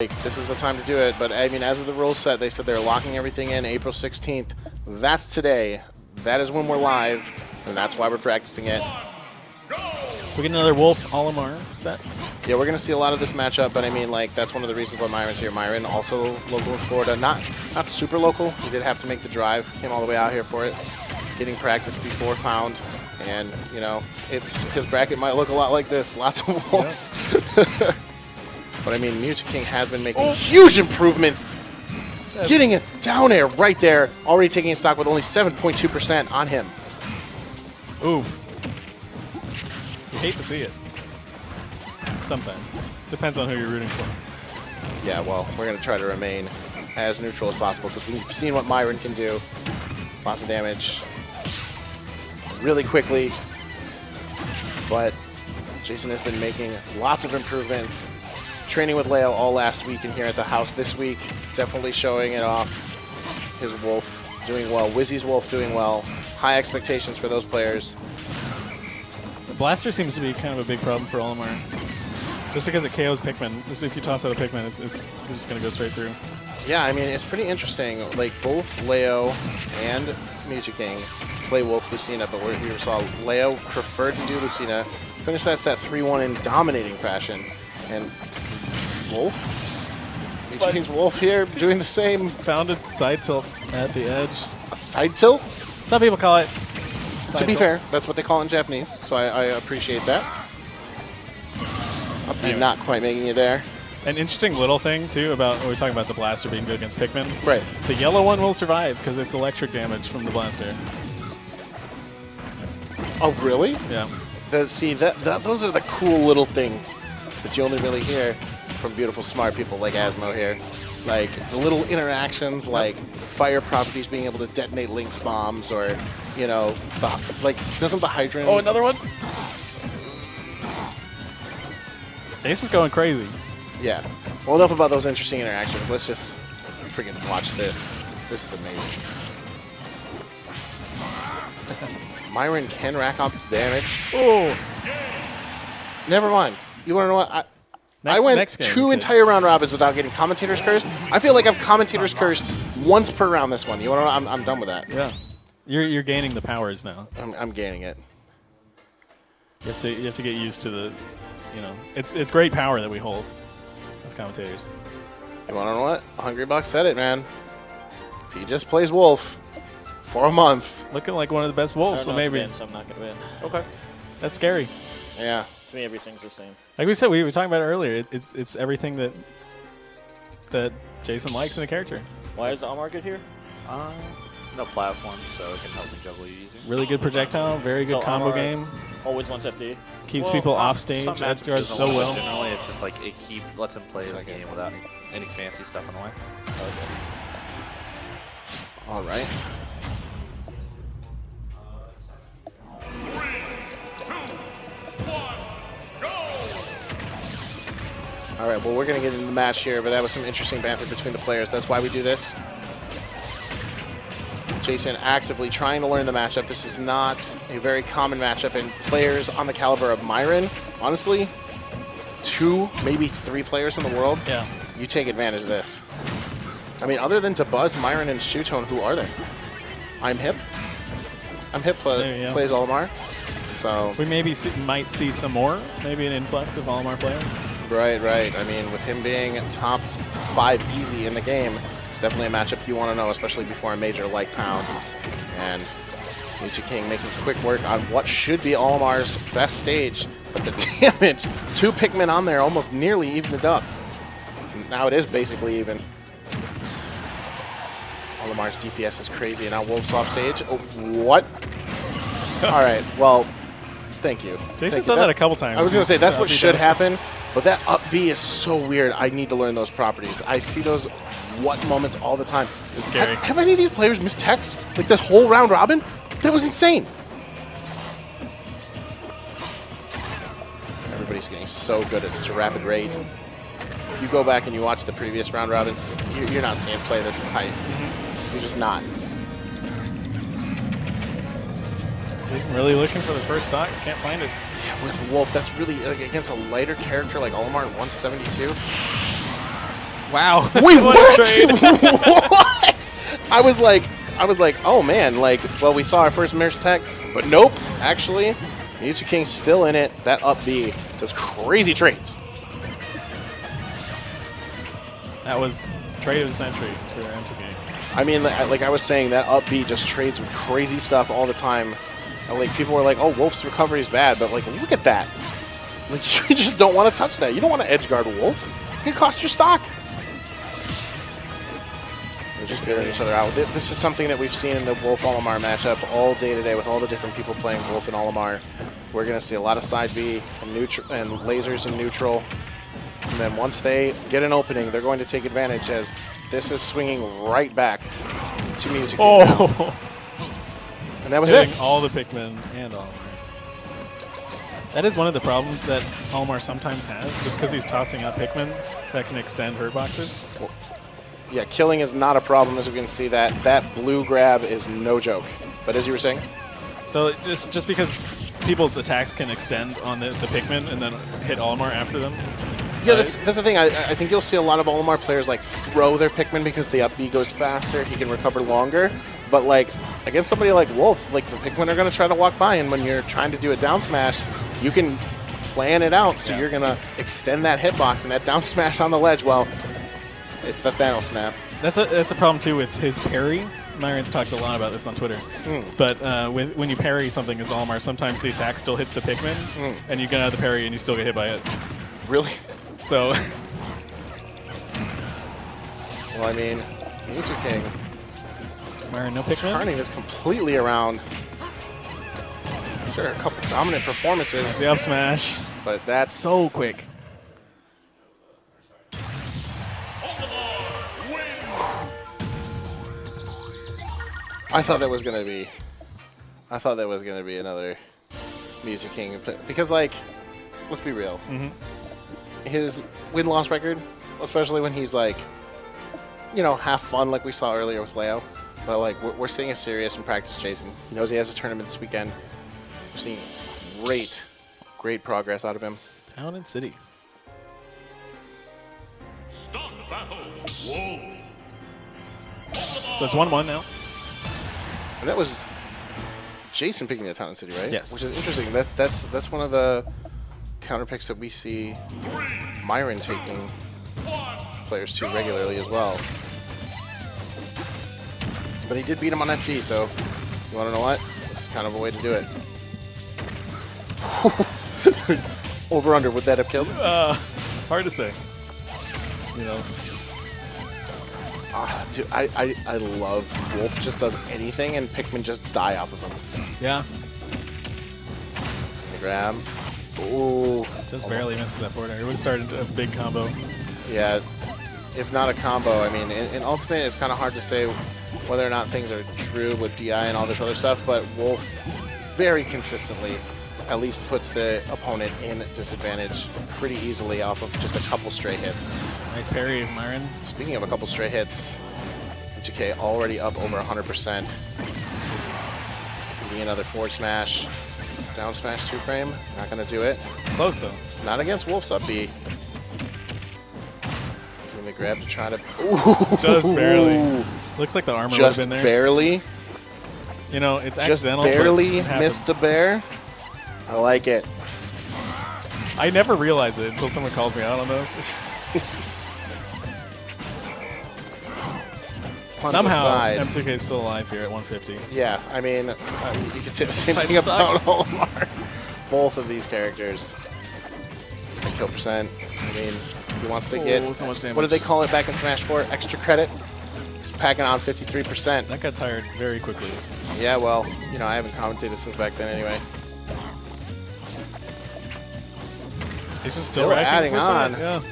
like, this is the time to do it. But I mean, as of the rules set, they said they're locking everything in April 16th. That's today. That is when we're live, and that's why we're practicing it. We get another Wolf Olimar set. Yeah, we're going to see a lot of this matchup, but I mean, like, that's one of the reasons why Myran's here. Myran, also local in Florida. Not super local. He did have to make the drive. Came all the way out here for it. Getting practice before Pound. And, you know, his bracket might look a lot like this. Lots of Wolves. Yeah. But, I mean, Mew2King has been making huge improvements. Getting it down air right there. Already taking a stock with only 7.2% on him. Oof. You hate to see it. Sometimes. Depends on who you're rooting for. Yeah, well, we're going to try to remain as neutral as possible because we've seen what Myran can do. Lots of damage. Really quickly. But Jason has been making lots of improvements. Training with Leo all last week and here at the house this week. Definitely showing it off. His Wolf doing well. Wizzy's Wolf doing well. High expectations for those players. The Blaster seems to be kind of a big problem for Olimar. Just because it KOs Pikmin. Just if you toss out a Pikmin, it's you're just going to go straight through. Yeah, I mean, it's pretty interesting. Like, both Leo and Myra play Wolf Lucina, but we saw Leo preferred to do Lucina. Finished that set 3-1 in dominating fashion. And Wolf? Myra Wolf here doing the same. Found a side tilt at the edge. A side tilt? Some people call it. To be fair, that's what they call it in Japanese, so I appreciate that. Anyway. Not quite making it there. An interesting little thing, too, about when we're talking about the Blaster being good against Pikmin. Right. The yellow one will survive because it's electric damage from the Blaster. Oh, really? Yeah. See, those are the cool little things that you only really hear from beautiful, smart people like Asmo here. Like, the little interactions, like fire properties being able to detonate Lynx bombs, or, you know, doesn't the Hydrant... Oh, another one? Jason's going crazy. Yeah. Well, enough about those interesting interactions. Let's just freaking watch this. This is amazing. Myran can rack up the damage. Oh. Never mind. You want to know what? I went two entire round robins without getting commentators cursed. I feel like I've commentators cursed once per round this one. You want to know? I'm done with that. Yeah. You're gaining the powers now. I'm gaining it. You have to get used to the, you know, it's great power that we hold as commentators. You want to know what? Hungry Buck said it, man. If he just plays Wolf for a month. Looking like one of the best Wolves, so maybe. So I'm not going to win. Okay. That's scary. Yeah. To me, everything's the same. Like we said, we were talking about it earlier. It's everything that Jason likes in a character. Why is Olimar good here? No platform, so it can help him juggle easy. Really good projectile, very good combo game. Always wants FD. Keeps people off stage, edge guards so well. Generally, it's just like it lets him play his game without any fancy stuff in the way. Okay. All right. All right, well, we're going to get into the match here, but that was some interesting banter between the players. That's why we do this. Jason actively trying to learn the matchup. This is not a very common matchup, and players on the caliber of Myran, honestly, 2, maybe 3 players in the world, yeah, you take advantage of this. I mean, other than Buzz, Myran, and Shootone, who are they? I'm Hip plays Olimar. So we might see some more, maybe an influx of Olimar players. Right. I mean, with him being top 5 easy in the game, it's definitely a matchup you want to know, especially before a major like Pound. And Myra making quick work on what should be Olimar's best stage, but the damage, 2 Pikmin on there almost nearly evened it up. Now it is basically even. Olimar's DPS is crazy, and now Wolf's off stage. Oh, what? All right, well, thank you. Jason's done that a couple times. I was going to say, that's what should happen, but that up B is so weird. I need to learn those properties. I see those what moments all the time. It's scary. Have any of these players missed techs? Like this whole round robin? That was insane. Everybody's getting so good at such a rapid rate. You go back and you watch the previous round robins, you're not seeing play this height. You're just not. Jason really looking for the first stock. Can't find it. Yeah, with Wolf, that's really against a lighter character like Olimar at 172. Wow. Wait, What a what? trade. What? I was like, oh man, like, well, we saw our first Mirror's Tech, but nope. Actually, Mew2King still in it. That up B does crazy trades. That was trade of the century for MVG. I mean, like I was saying, that up B just trades with crazy stuff all the time. And, like, people were like, oh, Wolf's recovery is bad, but like, look at that. Like, you just don't want to touch that. You don't want to edge guard Wolf. It can cost your stock. They're just feeling each other out. This is something that we've seen in the Wolf Olimar matchup all day today with all the different people playing Wolf and Olimar. We're going to see a lot of side B and lasers in neutral. And then once they get an opening, they're going to take advantage as this is swinging right back to Mew2King. Oh! And that was Hitting it. all the Pikmin and Olimar. That is one of the problems that Olimar sometimes has, just because he's tossing out Pikmin that can extend hurt boxes. Yeah, killing is not a problem, as we can see. That blue grab is no joke. But as you were saying? So just because people's attacks can extend on the Pikmin and then hit Olimar after them. Yeah, that's the thing. I think you'll see a lot of Olimar players like throw their Pikmin because the up B goes faster, he can recover longer. But like against somebody like Wolf, like the Pikmin are going to try to walk by, and when you're trying to do a down smash, you can plan it out. So you're going to extend that hitbox and that down smash on the ledge. Well, it's the Thanos snap. That's a problem too with his parry. Myron's talked a lot about this on Twitter. But when you parry something as Olimar, sometimes the attack still hits the Pikmin, and you get out of the parry and you still get hit by it. Really? So. Well, I mean, Myran, Myron, no Pikmin? turning this completely around. These are a couple dominant performances. The up smash. But that's So quick. I thought that was gonna be another Mew2King because, like, let's be real. His win-loss record, especially when he's like, you know, half fun like we saw earlier with Leo, but like we're seeing a serious and practice Jason. He knows he has a tournament this weekend. We're seeing great progress out of him. Town and City. Stop battle. Whoa. So it's 1-1 now. And that was Jason picking the Town and City, right? Yes. Which is interesting. That's one of the counter picks that we see Myran taking players to regularly as well. But he did beat him on FD, so you want to know what? This is kind of a way to do it. Over under, would that have killed? Hard to say. You know. Dude, I love Wolf just does anything and Pikmin just die off of him. Yeah. The grab. Ooh. Just barely misses that forward air. It would have started a big combo. Yeah, if not a combo. I mean, in Ultimate, it's kind of hard to say whether or not things are true with DI and all this other stuff, but Wolf very consistently at least puts the opponent in disadvantage pretty easily off of just a couple stray hits. Nice parry of Myron. Speaking of a couple stray hits, MVG already up over 100%. Maybe another forward smash. Down smash 2-frame. Not going to do it. Close, though. Not against Wolf's up B. Doing the grab to try to... Ooh. Just barely. Looks like the armor would have Just been there. barely. You know, it's Just accidental. barely but it missed the happens. bear. I like it. I never realize it until someone calls me out on those. Puns Somehow, aside. M2K is still alive here at 150. Yeah, I mean, you could say the same I'm thing stuck. about Olimar. Both of these characters. Kill percent. I mean, he wants to get... so much damage. What did they call it back in Smash 4? Extra credit? He's packing on 53%. That got tired very quickly. Yeah, well, you know, I haven't commentated since back then anyway. He's Still racking adding percent, on. Yeah.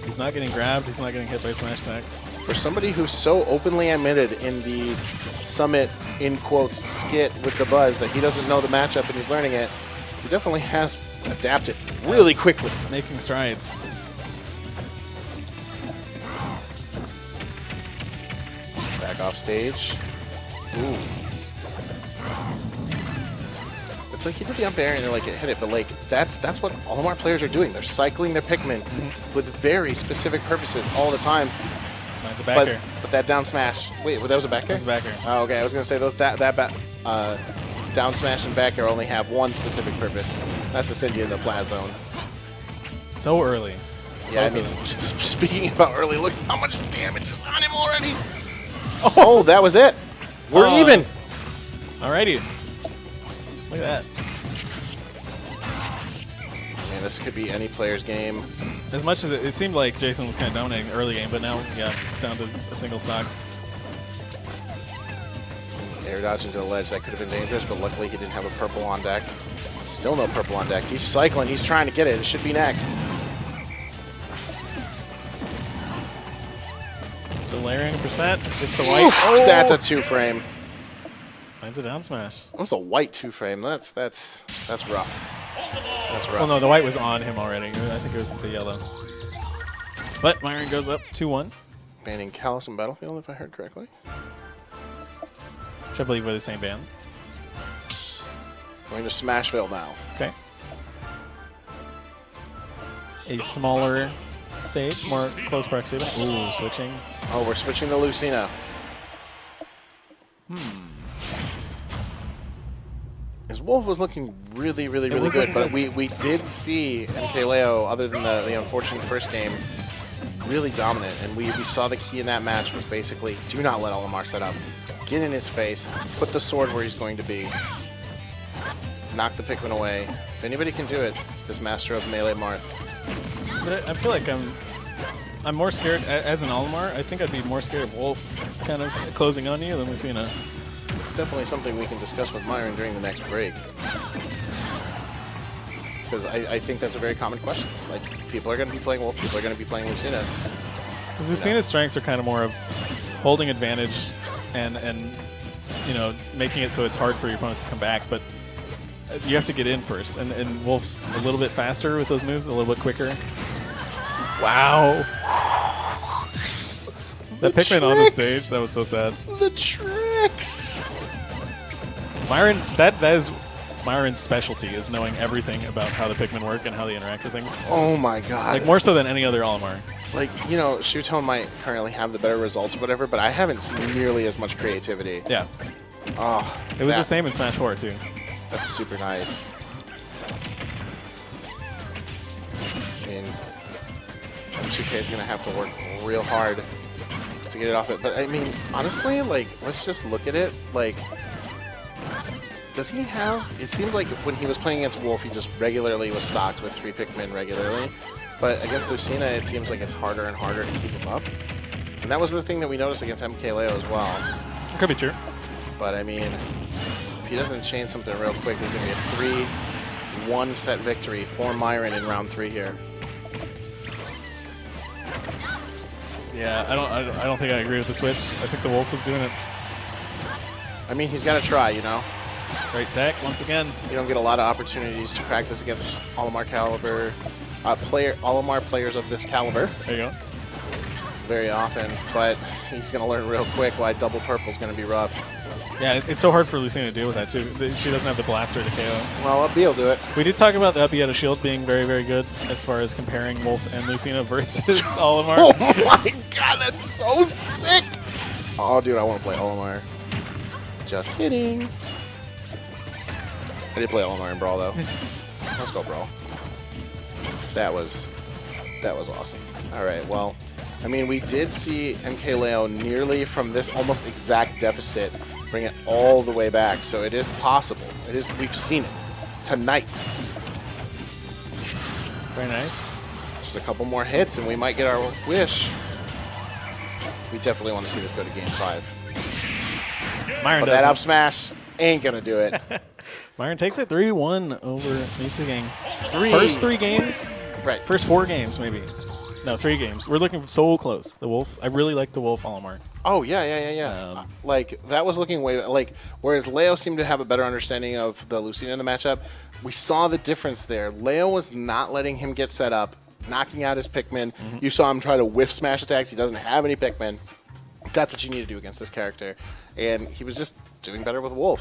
He's not getting grabbed. He's not getting hit by smash attacks. For somebody who's so openly admitted in the Summit, in quotes, skit with the Buzz that he doesn't know the matchup and he's learning it, he definitely has adapted really quickly. Making strides. Back Off stage. Ooh. It's like he did the up air and it, like, it hit it, but like that's what Olimar players are doing. They're cycling their Pikmin with very specific purposes all the time. Mine's a backer. But that down smash. Wait, that was a back air? That's a backer. Oh, okay. I was gonna say down smash and back air only have one specific purpose. That's to send you in the Pla Zone. So early. Yeah, I mean, speaking about early, look how much damage is on him already. Oh, that was it. We're even. Alrighty. Look at that. Man, this could be any player's game. As much as it seemed like Jason was kind of dominating early game, but now, yeah, down to a single stock. Air dodge into the ledge. That could have been dangerous, but luckily he didn't have a purple on deck. Still no purple on deck. He's cycling. He's trying to get it. It should be next. So layering a percent. It's the white. Oof, that's a 2-frame. Mine's a down smash. That's a white 2-frame. That's rough. That's rough. Well, no, the white was on him already. I think it was the yellow. But Myran goes up 2-1. Banning Callus and Battlefield, if I heard correctly. Which I believe were the same bands. Going to Smashville now. Okay. A smaller stage, more close proximity. Ooh, switching. Oh, we're switching to Lucina. His Wolf was looking really good, but we did see MKLeo, other than the unfortunate first game, really dominant. And we saw the key in that match was basically do not let Olimar set up. Get in his face, put the sword where he's going to be, knock the Pikmin away. If anybody can do it, it's this master of melee Marth. But I feel like I'm more scared, as an Olimar, I think I'd be more scared of Wolf kind of closing on you than Lucina. It's definitely something we can discuss with Myran during the next break. Because I think that's a very common question. Like, people are going to be playing Wolf, people are going to be playing Lucina. Because Lucina's strengths are kind of more of holding advantage and you know, making it so it's hard for your opponents to come back, but you have to get in first. And Wolf's a little bit faster with those moves, a little bit quicker. Wow. That Pikmin on the stage, that was so sad. The tricks! Myran, that is Myran's specialty, is knowing everything about how the Pikmin work and how they interact with things. Oh my god. Like, more so than any other Olimar. Like, you know, Shootone might currently have the better results or whatever, but I haven't seen nearly as much creativity. Yeah. Oh, It was the same in Smash 4, too. That's super nice. I mean, Mew2King is going to have to work real hard to get it off it. But, I mean, honestly, like, let's just look at it. Like, does he have... It seemed like when he was playing against Wolf, he just regularly was stocked with 3 Pikmin regularly. But against Lucina, it seems like it's harder and harder to keep him up. And that was the thing that we noticed against MKLeo as well. It could be true. But, I mean, if he doesn't change something real quick, there's going to be a 3-1 set victory for Myran in round 3 here. Yeah, I don't think I agree with the switch. I think the Wolf was doing it. I mean, he's got to try, you know? Great tech, once again. You don't get a lot of opportunities to practice against Olimar caliber, Olimar players of this caliber There you go. very often, but he's going to learn real quick why double purple is going to be rough. Yeah, it's so hard for Lucina to deal with that, too. She doesn't have the blaster to KO. Well, up B will do it. We did talk about the up B out of shield being very good as far as comparing Wolf and Lucina versus Olimar. Oh my god, that's so sick! Oh, dude, I want to play Olimar. Just kidding. I did play Olimar in Brawl, though. Let's go, Brawl. That was awesome. All right, well, I mean, we did see MKLeo nearly from this almost exact deficit bring it all the way back, so it is possible. It is. We've seen it tonight. Very nice. Just a couple more hits, and we might get our wish. We definitely want to see this go to Game 5. Myran But does that it. up smash ain't gonna do it. Myran takes it 3-1 over Myr2King. Three. First 3 games? Right. First 4 games, maybe. No, 3 games. We're looking so close. The Wolf. I really like the Wolf Olimar. Oh, yeah. Like, that was looking way... Like, whereas Leo seemed to have a better understanding of the Lucina in the matchup, we saw the difference there. Leo was not letting him get set up, knocking out his Pikmin. You saw him try to whiff smash attacks. He doesn't have any Pikmin. That's what you need to do against this character. And he was just doing better with Wolf.